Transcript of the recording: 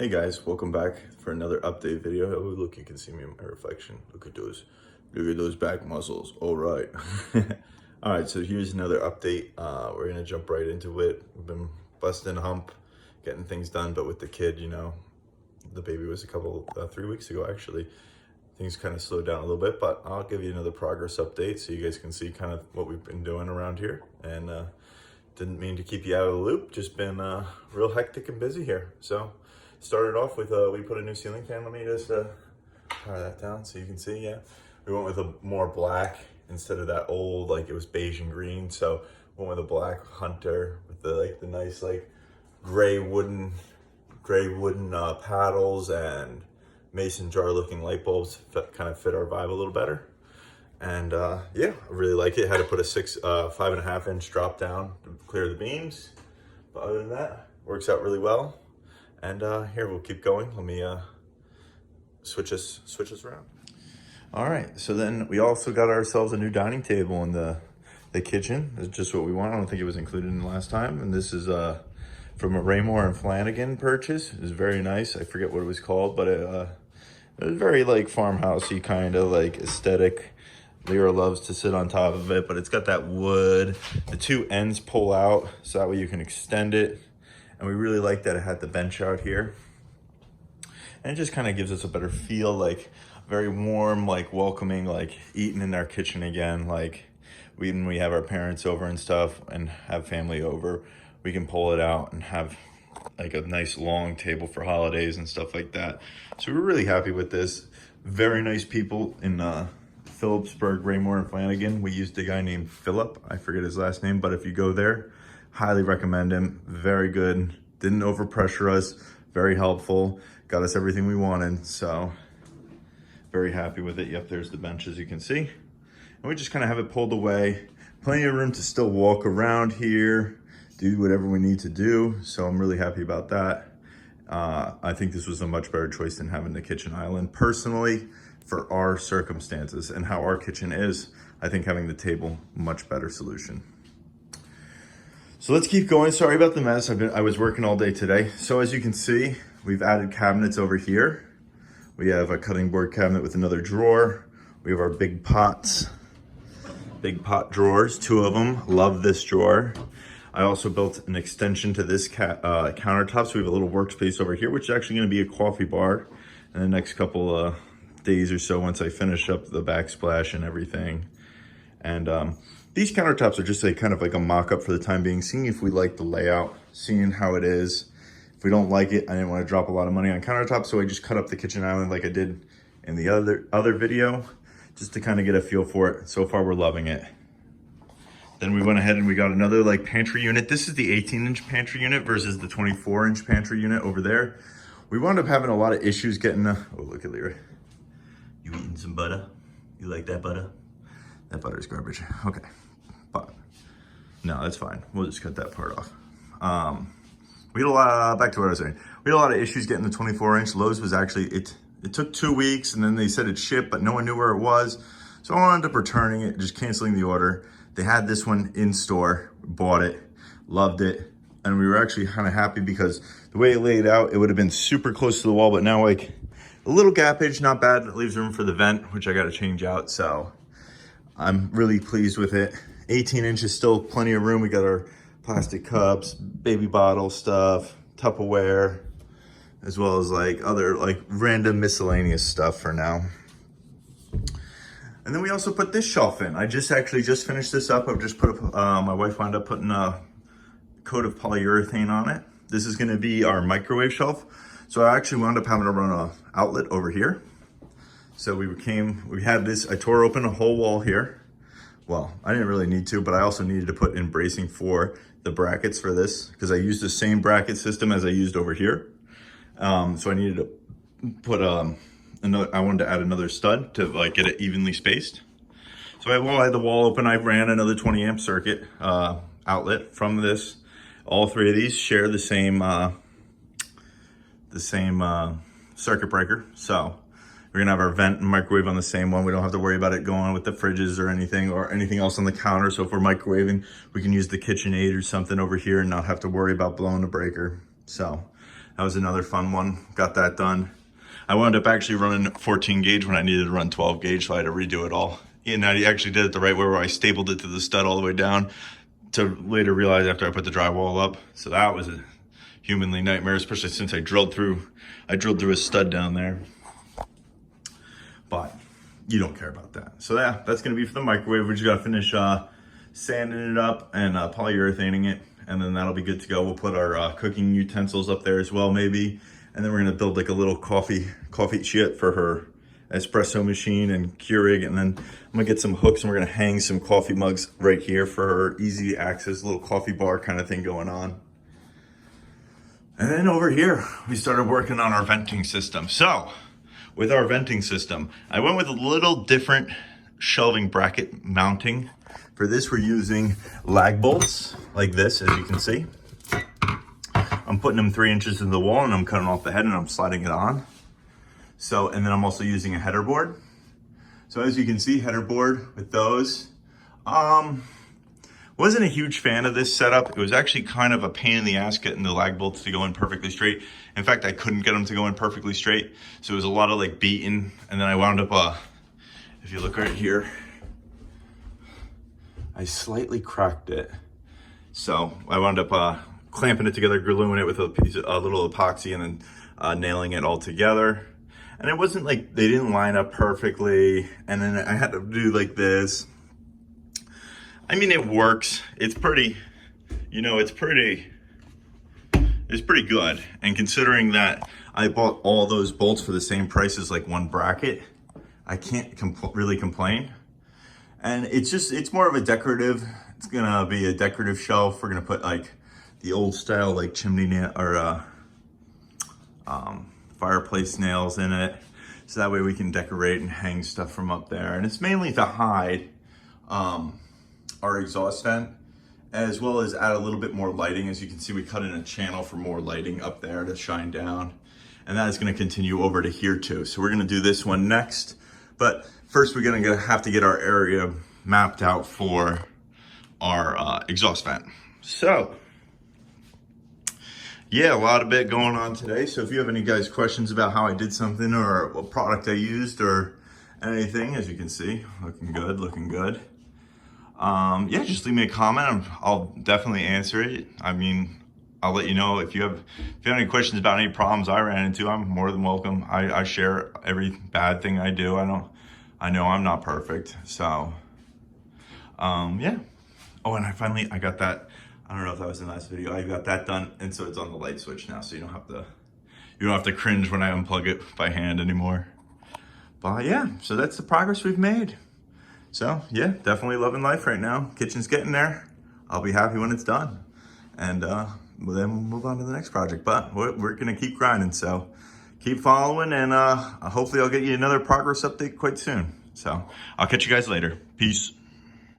Hey guys, welcome back for another update video. Oh, look, you can see me in my reflection. Look at those back muscles. All right. All right, so here's another update. We're gonna jump right into it. We've been busting a hump, getting things done, but with the kid, you know, the baby was 3 weeks ago actually. Things kind of slowed down a little bit, but I'll give you another progress update so you guys can see kind of what we've been doing around here. And didn't mean to keep you out of the loop, just been real hectic and busy here. So started off with, we put a new ceiling fan. Let me just power that down so you can see, yeah. We went with a more black instead of that old, like it was beige and green. So went with a black Hunter with the nice gray wooden paddles and mason jar looking light bulbs kind of fit our vibe a little better. And yeah, I really like it. Had to put a 5.5 inch drop down to clear the beams. But other than that, works out really well. And here, we'll keep going. Let me switch us around. All right, so then we also got ourselves a new dining table in the kitchen. It's just what we want. I don't think it was included in the last time. And this is from a Raymore and Flanagan purchase. It was very nice. I forget what it was called, but it was very farmhousey kind of aesthetic. Lyra loves to sit on top of it, but it's got that wood. The two ends pull out, so that way you can extend it. And we really like that it had the bench out here. And it just kind of gives us a better feel, very warm, welcoming, eating in our kitchen again. When we have our parents over and stuff and have family over, we can pull it out and have a nice long table for holidays and stuff like that. So we're really happy with this. Very nice people in Phillipsburg, Raymore and Flanagan. We used a guy named Philip. I forget his last name, but if you go there, highly recommend him. Very good. Didn't overpressure us. Very helpful. Got us everything we wanted. So very happy with it. Yep, there's the bench as you can see. And we just kind of have it pulled away. Plenty of room to still walk around here, do whatever we need to do. So I'm really happy about that. I think this was a much better choice than having the kitchen island. Personally, for our circumstances and how our kitchen is, I think having the table, much better solution. So let's keep going. Sorry about the mess. I was working all day today. So as you can see, we've added cabinets over here. We have a cutting board cabinet with another drawer. We have our big pots, big pot drawers, 2 of them. Love this drawer. I also built an extension to this countertop. So we have a little workspace over here, which is actually gonna be a coffee bar in the next couple days or so once I finish up the backsplash and everything. And these countertops are just kind of a mock-up for the time being, seeing if we like the layout, seeing how it is. If we don't like it, I didn't want to drop a lot of money on countertops, so I just cut up the kitchen island like I did in the other video, just to kind of get a feel for it. So far, we're loving it. Then we went ahead and we got another pantry unit. This is the 18-inch pantry unit versus the 24-inch pantry unit over there. We wound up having a lot of issues getting oh, look at Lyra. You eating some butter? You like that butter? That butter's garbage. Okay, but no, that's fine. We'll just cut that part off. We had a lot, back to what I was saying. We had a lot of issues getting the 24-inch. Lowe's was actually, it took 2 weeks and then they said it shipped, but no one knew where it was. So I wound up returning it, just canceling the order. They had this one in store, bought it, loved it. And we were actually kind of happy because the way it laid out, it would have been super close to the wall, but now a little gappage, not bad. It leaves room for the vent, which I got to change out. So I'm really pleased with it. 18 inches, still plenty of room. We got our plastic cups, baby bottle stuff, Tupperware, as well as other random miscellaneous stuff for now. And then we also put this shelf in. I just finished this up. I've just put my wife wound up putting a coat of polyurethane on it. This is gonna be our microwave shelf. So I actually wound up having to run an outlet over here. So we had this, I tore open a whole wall here. Well, I didn't really need to, but I also needed to put in bracing for the brackets for this because I used the same bracket system as I used over here. So I needed to put I wanted to add another stud to get it evenly spaced. So while I had the wall open, I ran another 20 amp circuit outlet from this. All 3 of these share the same circuit breaker. So we're gonna have our vent and microwave on the same one. We don't have to worry about it going with the fridges or anything else on the counter. So if we're microwaving, we can use the KitchenAid or something over here and not have to worry about blowing the breaker. So that was another fun one. Got that done. I wound up actually running 14 gauge when I needed to run 12 gauge, so I had to redo it all. And I actually did it the right way, where I stapled it to the stud all the way down, to later realize after I put the drywall up. So that was a humanly nightmare, especially since I drilled through a stud down there. But you don't care about that. So yeah, that's gonna be for the microwave. We just gotta finish sanding it up and polyurethaning it, and then that'll be good to go. We'll put our cooking utensils up there as well, maybe. And then we're gonna build like a little coffee chit for her espresso machine and Keurig. And then I'm gonna get some hooks and we're gonna hang some coffee mugs right here for her easy access, little coffee bar kind of thing going on. And then over here, we started working on our venting system. So with our venting system, I went with a little different shelving bracket mounting. For this, we're using lag bolts like this, as you can see. I'm putting them 3 inches in the wall, and I'm cutting off the head and I'm sliding it on. So, and then I'm also using a header board. So as you can see, header board with those. Wasn't a huge fan of this setup. It was actually kind of a pain in the ass getting the lag bolts to go in perfectly straight. In fact, I couldn't get them to go in perfectly straight. So it was a lot of like beating. And then I wound up, if you look right here, I slightly cracked it. So I wound up clamping it together, gluing it with a little epoxy, and then nailing it all together. And it wasn't like, they didn't line up perfectly. And then I had to do like this. I mean, it works. It's pretty, you know, it's pretty good. And considering that I bought all those bolts for the same price as like one bracket, I can't really complain. And it's more of a decorative, it's gonna be a decorative shelf. We're gonna put like the old style, like chimney nail or fireplace nails in it. So that way we can decorate and hang stuff from up there. And it's mainly to hide our exhaust vent, as well as add a little bit more lighting. As you can see, we cut in a channel for more lighting up there to shine down. And that is gonna continue over to here too. So we're gonna do this one next. But first we're gonna have to get our area mapped out for our exhaust vent. So, yeah, a lot of it going on today. So if you have any guys questions about how I did something or what product I used or anything, as you can see, looking good, looking good. Yeah, just leave me a comment. I'll definitely answer it. I mean, I'll let you know if you have any questions about any problems I ran into. I'm more than welcome. I share every bad thing I do. I know I'm not perfect. So, yeah. Oh, and I got that. I don't know if that was in the last video. I got that done, and so it's on the light switch now. So you don't have to cringe when I unplug it by hand anymore. But yeah, so that's the progress we've made. So yeah, definitely loving life right now. Kitchen's getting there. I'll be happy when it's done. And then we'll move on to the next project. But we're gonna keep grinding. So keep following, and hopefully I'll get you another progress update quite soon. So I'll catch you guys later. Peace.